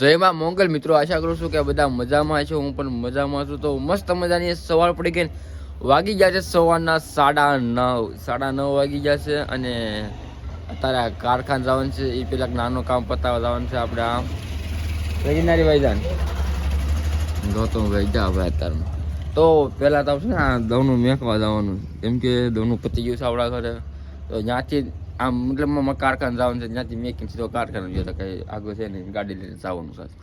જયમાં મોંગલ મિત્રો, આશા કરું છું કે બધા મજામાં છો. હું પણ મજામાં છું. તો મસ્ત મજાની સવાર પડી ગઈ, વાગી ગયા છે સવારના 9:30 વાગી ગયા છે. અને અત્યારે કારખાને જવાનું છે. એ પેલા નાનું કામ પતાવવા જવાનું છે આપણે. આમ વેગીનારી ભાઈજાન ગૌતમ ભાઈ જા ભાઈ અત્યારમાં તો પહેલાં તો છે ને આ દવનું મેકવા જવાનું, કેમ કે દવનું પતી ગયું છે આપણા ઘરે. તો ત્યાંથી આમ મતલબ કારખાને જવાનું છે, ત્યાંથી મેકીને સીધો કારખાને ગયો તો કંઈ આગળ છે ને ગાડી લઈને જવાનું સાથે.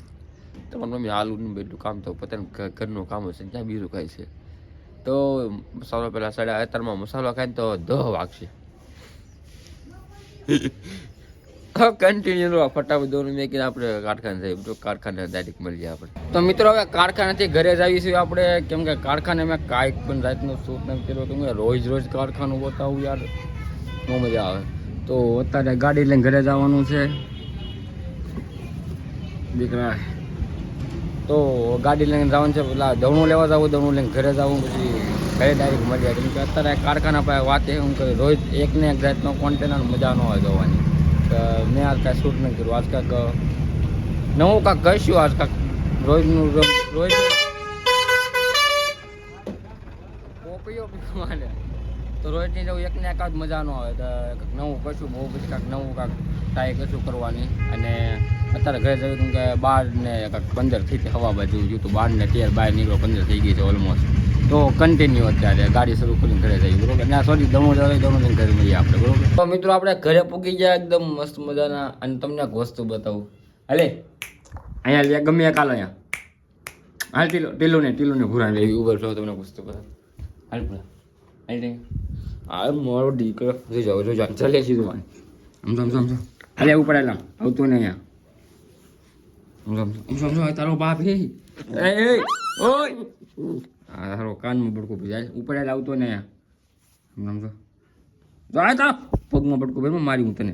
તમારી મમ્મી હાલું એટલું કામ તો પોતાનું ઘરનું કામ હશે, ત્યાં બીજું કાંઈ છે. તો મસાલો પહેલાં 11:30 મસાલો ખાઈને તો 10 વાગશે. કન્ટિન્યુ ફટાફટ દોનું મેકીને આપણે કારખાને જઈએ. તો કારખાને ડાયરેક્ટ મળીએ આપણે. તો મિત્રો હવે કારખાનેથી ઘરે જ આવીશું આપણે, કેમ કે કારખાને મેં કાંઈક પણ જાતનું શૂટ નથી કર્યો, કેમ કે રોજ કારખાનું બતાવું યાર બહુ મજા આવે. તો અત્યારે ગાડી લઈને ઘરે જવાનું છે દીકરા. તો ગાડી લઈને જવાનું છે, પેલા દવણું લેવા જવું, દવણું લઈને ઘરે જવું, પછી ઘરે ડાયરેક્ટ મળી જાય. કેમ કે અત્યારે કારખાના પાસે વાત એ હું કહું, રોજ એકને એક જાતનો કોન્ટેનર મજા ન હોય જોવાની. મેં આજ કાંઈ શૂટ નથી કર્યું. આજ કાંઈક નવું કાંઈક કહીશું. આજ કાંઈક રોજનું પોપીઓ પીવાને તો રોજની જવું એકને એકાદ મજા ન આવે. તો કંઈક નવું કશું બહુ પછી કાંઈક નવું કાંઈક ટ્રાય કશું કરવાની. અને અત્યારે ઘરે જવું, કેમ કે 12 ને કાંઈક 15 થઈ હવા બાજુ જોયું તો 12 ને 13 બહાર નીકળો 15 થઈ ગઈ છે ઓલમોસ્ટ. તો કન્ટિન્યુ અત્યારે ગાડી શરૂ કરીને ઘરે જઈએ, બરોબર. ના સોરી, દમણ લઈને ઘરે મળીએ આપણે, બરોબર. તો મિત્રો આપણે ઘરે પૂગી ગયા એકદમ મસ્ત મજાના. અને તમને એક વસ્તુ બતાવું. હાલે અહીંયા લે, ગમે કાલ અહીંયા હાલ ટીલું ને ભૂરા લેવી ઉભર છો. તમને વસ્તુ બતાવું. હાલ પૂરા હા મારો દીકરો જોઈ જાઓ ચાલે સીધું સમજો હાલે એવું પડેલા આવતું ને અહીંયા સમજો તારો બાપ હે ઓય તારો કાનમાં બડકું પી જાય ઉપડેલા આવતો ને અહીંયા સમજો જાય તા પગમાં બડકું ભાઈ મારી હું તને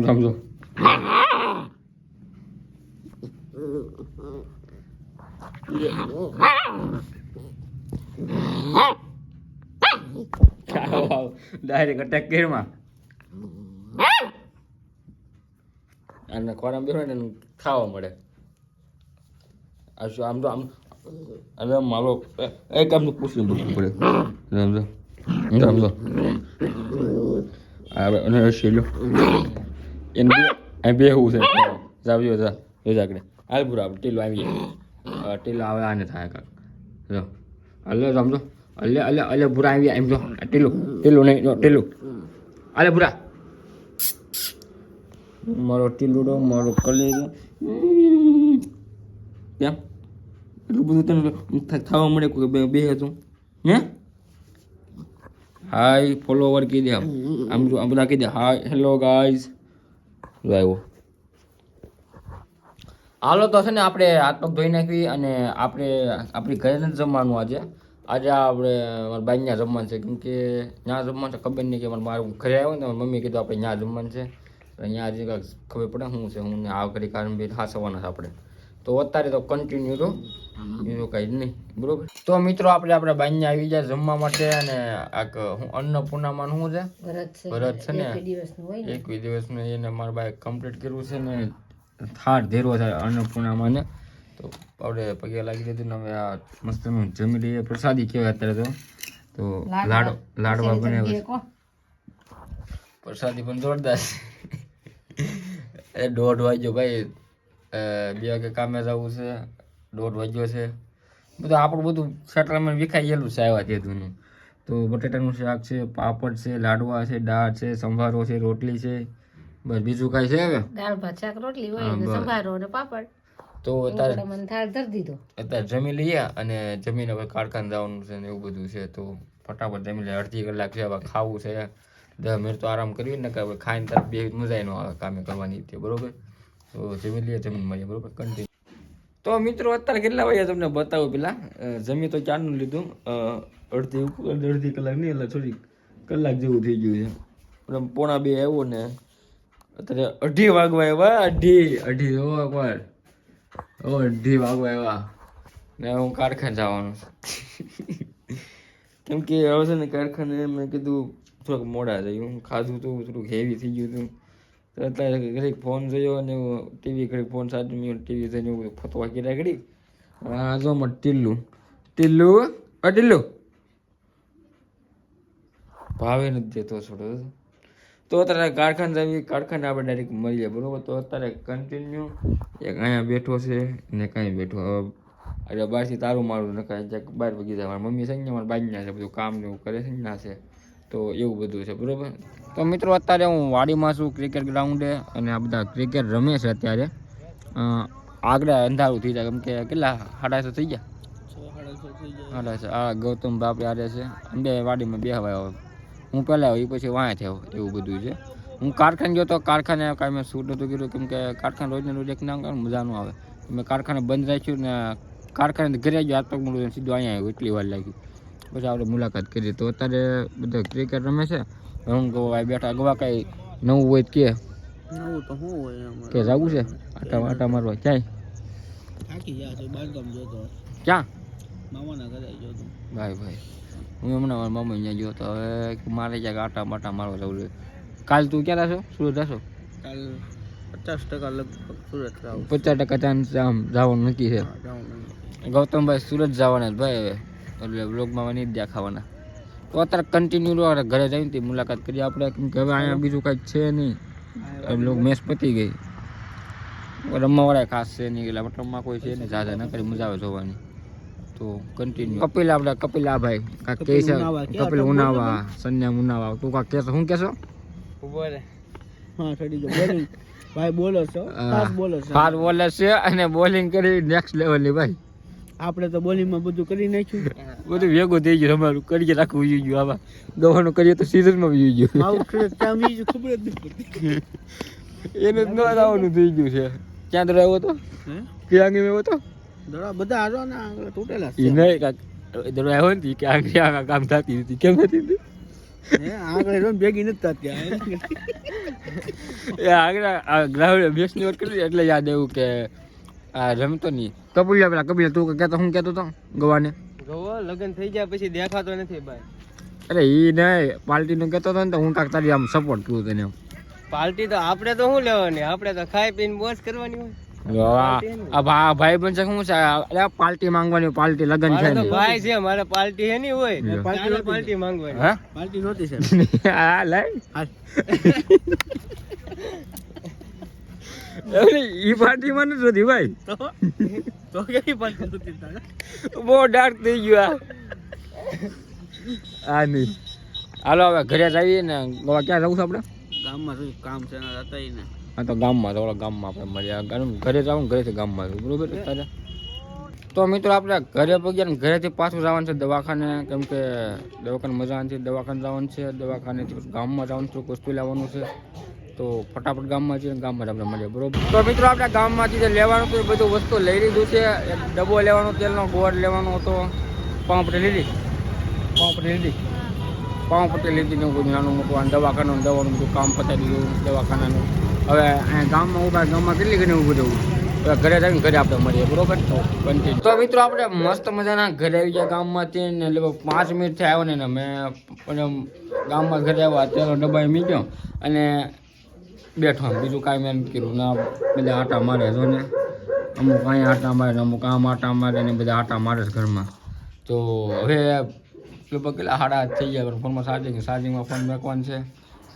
સમજો ડાયરેક્ટ અટેક કેરમાં અને ખોરામ બેસો ને ખાવા મળે. આમ તો આમ અને મારો એક આમ પૂછીને પૂછવું પડે સમજો અને શેલો એને બેહવું છે. જાવજો આગળ હાલ પૂરા આપણે ટીલો આવીએ. ટીલો આવે આને થાય કાંક જો હલે સમજો અલે ભૂરા આવી એમ જો ટીલું નહીં જો ટીલું અલે ભૂરા મારો ટીલુડો મારો કલેજો કેમ એટલું બધું તને થવા મળે કોઈ બે હતું હે. હાય ફોલોવર કહી દે આમ જો આમ બધા કહી દે હાય હેલો ગાઈઝ આવ્યો. હાલો તો છે ને આપણે હાથ પગ ધોઈ નાખવી અને આપણે આપણી ઘરે નથી જમવાનું આજે આપણે મારા બાઈ ત્યાં જમવાનું છે. કેમ કે ત્યાં જમવાનું છે ખબર નહીં કે મારું ઘરે આવ્યો ને મમ્મી કીધું આપણે ત્યાં જમવાનું છે. અહીંયા હજી કાંઈક ખબર પડે શું છે હું ને આ ઘડી કારણ બી હાસવાના છે આપણે. તો અત્યારે તો કન્ટિન્યુ રહો બીજું કાંઈ જ નહીં, બરોબર. તો મિત્રો આપણે બાઈને આવી જાય જમવા માટે. અને અન્નપૂર્ણામાં શું છે વ્રત છે ને 21 દિવસનું એને મારા બાઈ કમ્પ્લીટ કર્યું છે ને થાળ ધેરો થાય અન્નપૂર્ણામાં ને. તો આપણે પગે લાગી દીધું ને હવે આ મસ્ત જમી લઈએ. પ્રસાદી કહેવાય અત્યારે તો લાડવા બને પ્રસાદી પણ જોરદાર. 1:30 વાગ્યો ભાઈ, 2 વાગે કામે જવું છે. 1:30 વાગ્યો છે. બધું આપણું બધું સેટલમેન્ટ વિખાઈ ગયેલું છે આવ્યા તેનું. તો બટેટાનું શાક છે, પાપડ છે, લાડવા છે, દાળ છે, સંભારો છે, રોટલી છે, બસ બીજું કાંઈ છે હવે દાળ ભાત શાક રોટલી હોય ને સંભારો અને પાપડ. તો અત્યારે થાળ ધરી દીધો. અત્યારે જમી લઈએ અને જમીને હવે કારખાને જવાનું છે ને એવું બધું છે. તો ફટાફટ જમી લઈએ. 1/2 કલાક છે હવે ખાવું છે. 10 મિનિટ તો આરામ કરીએ ને કે હવે ખાઈને તરફ બે મજા ન આવે કામે કરવાની તે, બરોબર. તો જમી લઈએ, જમીન મળીએ, બરોબર કન્ટિન્યુ. તો મિત્રો અત્યારે કેટલા વાગ્યા તમને બતાવું. પેલા જમી તો ચારનું લીધું, અડધી કલાક નહીં એટલે થોડી કલાક જેવું થઈ ગયું છે. 1:45 આવ્યો ને અત્યારે 2:30 વાગવા આવ્યા. 2:30 વાગવા આવ્યા ને હું કારખાને જવાનું કેમ કે હવે છે ને કારખાને મેં કીધું થોડુંક મોડા જયું ખાધું હતું થોડુંક હેવી થઈ ગયું હતું તો અત્યારે ઘડીક ફોન જોયો અને ટીવી ઘડીક ફોન સાચવી ટીવી જોઈને એવું બધું ફતવા કર્યા ઘડી હા જો મત ટીલ્લું ટીલ્લું ભાવે નથી દેતો થોડો તો અત્યારે કારખાને આપણે ડાયરેક્ટ મળીએ બરોબર તો અત્યારે કન્ટિન્યુ એક અહીંયા બેઠો છે ને કાંઈ બેઠો અરે બહારથી તારું મારું ને કાંઈ ક્યાંક બહાર વગી જાય મારી મમ્મી છે ને મારા બાજના છે બધું કામ ને એવું કરે છે ના છે તો એવું બધું છે બરોબર તો મિત્રો અત્યારે હું વાડીમાં છું ક્રિકેટ ગ્રાઉન્ડે અને આ બધા ક્રિકેટ રમે છે અત્યારે આગળ અંધારું થઈ જાય કેમ કે કેટલા 6:30 થઈ ગયા 6:30 આ ગૌતમ બાપરે આરે છે બે વાડીમાં બે હવા હું પહેલાં આવ્યો એ પછી વાંય થયો એવું બધું છે હું કારખાને ગયો તો કારખાને કાંઈ મેં શૂટ નહોતું કર્યું કેમ કે કારખાને રોજને રોજ એક નામ કારણ મજા ન આવે મેં કારખાને બંધ રાખ્યું ને કારખાને ઘરે ગયો હાથ પગ મળ્યું સીધું અહીંયા આવ્યું એટલી વાર લાગી પછી આપણે મુલાકાત કરી તો અત્યારે બધા ક્રિકેટ રમે છે હું ગવા બેઠા ગવા કાંઈ નવું હોય કે નવું તો શું હોય કે જવું છે આટા મારવા ક્યાંય થાકી ગયા છે બારગામ જોતો ક્યાં મામાના ઘરે જોતો ભાઈ હું હમણાં મારા મમ્મી અહીંયા ગયો તો હવે મારે ક્યાંક આટા બાટા મારવા જવું જોઈએ કાલ તું ક્યાં રહેશો સુરત રહેશો કાલ 50% લગભગ સુરત રાવ 50% ચાન્સ આમ જવાનું નક્કી છે ગૌતમભાઈ સુરત જવાના ભાઈ હવે એટલે બ્લોગમાં નહીં દેખાવાના તો અત્યારે કન્ટિન્યુ ઘરે જઈને તે મુલાકાત કરીએ આપણે કેમ કે હવે અહીંયા બીજું કાંઈ છે નહીં લોકો મેચ પતી ગઈ રમવાવાળા ખાસ છે નહીં એટલે રમવા કોઈ છે નહીં જાજા ન કરી મજા આવે જોવાની તો કન્ટિન્યુ કપિલા ભાઈ કાંક કહે છે કપિલ ઉનાવા સન્યા મુનાવા તું કાંક કહેશો શું કહેશો ઉભો રે હા ઠડી જો બોલિંગ ભાઈ બોલર છો ફાસ્ટ બોલર છે ફાસ્ટ બોલર છે અને બોલિંગ કરી નેક્સ્ટ લેવલની ભાઈ આપણે તો બોલિંગમાં બધું કરી નાખ્યું બધું ભેગું થઈ ગયું અમારું કરીએ રાખવું વયું ગયું આવા દવાનું કરીએ તો સિઝનમાં વયું ગયું આવું ક્યાં બીજું ખબર જ નથી પડતી એને જ ન આવવાનું થઈ ગયું છે ક્યાં દર આવ્યો હતો ક્યાં આવ્યો હતો દડા બધા હારો ને આગળ તૂટેલા એ નહીં કાંક દર આવ્યો ને કે આગળ કામ થતી હતી કેમ થતી હતી હે આગળ જો ભેગી નથી થતી એ આગળ ગ્રાઉન્ડ બેસની વાત કરી એટલે યાદ આવ્યું કે આ રમતો નહીં કપિલ તું કહેતો હું કહેતો હતો ગવાને ગવો લગન થઈ જાય પછી દેખાતો નથી ભાઈ અરે એ નહીં પાર્ટીનું કહેતો હતો ને તો હું કાંક તારી આમ સપોર્ટ કરું તને પાર્ટી તો આપણે તો શું લેવાની આપણે તો ખાઈ પીને મોજ કરવાની હોય આ ભાઈ બનશે શું છે અરે પાર્ટી માંગવાની પાર્ટી લગન છે ને ભાઈ છે મારે પાર્ટી હે ની હોય પાર્ટી માંગવાની હા પાર્ટી નહોતી છે હા લઈ ઈ પાર્ટી માં નથી જોતી ભાઈ તો કેવી પાર્ટી નહોતી બહુ ડાર્ક થઈ ગયું આ નહીં હાલો હવે ઘરે જઈએ ને ગવા ક્યાં જવું છે આપણે ગામમાં શું કામ છે ને હતા ને હા તો ગામમાં તો ગામમાં આપણે મળ્યા ઘરે જવું ઘરેથી ગામમાં બરોબર તારે તો મિત્રો આપણે ઘરે પગ્યા ને ઘરેથી પાછું જવાનું છે દવાખાને કેમ કે દવાખાને મજા નથી દવાખાને જવાનું છે દવાખાનેથી ગામમાં જવાનું છે વસ્તુ લેવાનું છે તો ફટાફટ ગામમાં જઈએ ગામમાં આપણે મળીએ બરોબર તો મિત્રો આપણે ગામમાંથી જે લેવાનું હતું એ બધું વસ્તુ લઈ લીધું છે એક ડબ્બો લેવાનો તેલનો ગોળ લેવાનો હતો પાવપટ્ટી લીધી પાવપટ્ટી લીધી ને બધું નાનું મોટું દવાખાનાનું દવાનું બધું કામ પતાવી દીધું દવાખાનાનું હવે અહીંયા ગામમાં ઉભા ગામમાં કેટલી ઘણી ઊભું રહેવું હવે ઘરે જઈને ઘરે આપણે મળીએ બરોબર તો મિત્રો આપણે મસ્ત મજાના ઘરે આવી ગયા ગામમાંથી ને એટલે 5 મિનિટ થી આવ્યો ને મેં પણ ગામમાં ઘરે આવ્યા તેનો ડબ્બા મૂક્યો અને બેઠો બીજું કાંઈ મેં કર્યું ના બધા આટા મારે છો ને અમુક અહીંયા આટા મારે ને અમુક આમ આટા મારે ને બધા આટા મારે છે ઘરમાં તો હવે લગભગ કેટલા 8:30 થઈ ગયા પણ ફોનમાં ચાર્જિંગમાં ફોન મેકવાનું છે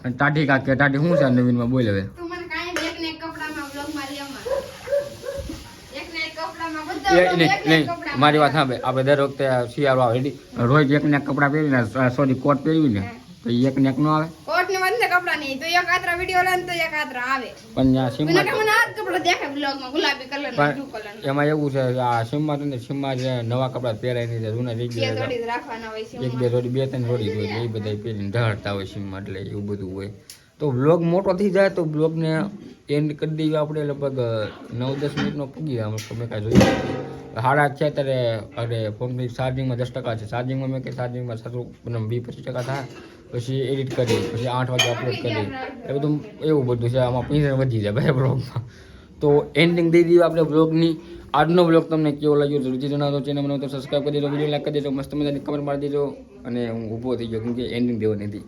અને ટાઢી કાંક કે ટાઢી શું છે નવીનમાં બોલ હવે નહીં મારી વાત સાંભળે આપણે દર વખતે શિયાળો આવે રેડી રોજ એક ને કપડાં પહેરીને સોરી કોટ પહેરવી ને તો એક ને એક નો આવે કોટ ને વાંધે કપડા નહીં તો એક આત્રા વિડિયો લે તો એક આત્રા આવે પણ ત્યાં સીમમાં મને આ કપડા દેખાય બ્લોગ માં ગુલાબી કલર ના બ્લુ કલર એમાં એવું છે આ સીમમાં જે નવા કપડા પહેરાય નહીં જૂના રહી ગયા થોડી રાખવાના હોય છે એક બે જોડી 2-3 જોડી હોય એ બધા પહેરીને ઢળતા હોય સીમમાં એટલે એવું બધું હોય તો બ્લોગ મોટો થઈ જાય તો બ્લોગને એન્ડ કરી દઈએ આપણે લગભગ 9-10 મિનિટનો પૂગી જાય અમે કાંઈ જોઈએ 8:30 છે ત્યારે અરે ફોનની ચાર્જિંગમાં 10% છે ચાર્જિંગમાં મેં કે ચાર્જિંગમાં 20-25% થાય પછી એડિટ કરી પછી 8 વાગે અપલોડ કરી એ બધું એવું બધું છે આમાં પૈસા વધી જાય ભાઈ બ્લોગમાં તો એન્ડિંગ દઈ દઈએ આપણે બ્લોગની આજનો બ્લોગ તમને કેવો લાગ્યો જરૂરથી જણાવજો ચેનલ મને તો સબસ્ક્રાઈબ કરી દેજો વિડીયો લાઈક કરી દેજો મસ્ત મજાની કમેન્ટ મારી દેજો અને હું ઊભો થઈ ગયો કેમ કે એન્ડિંગ દેવાની હતી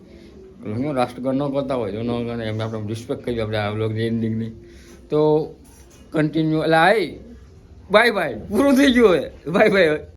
હું રાષ્ટ્રગણ ન કરતા હોય તો ન કરે એમ આપણે રિસ્પેક્ટ કરી આપણે આ બ્લોગની એન્ડિંગની તો કન્ટિન્યુ એટલે બાય બાય પૂરું થઈ ગયું હવે બાય બાય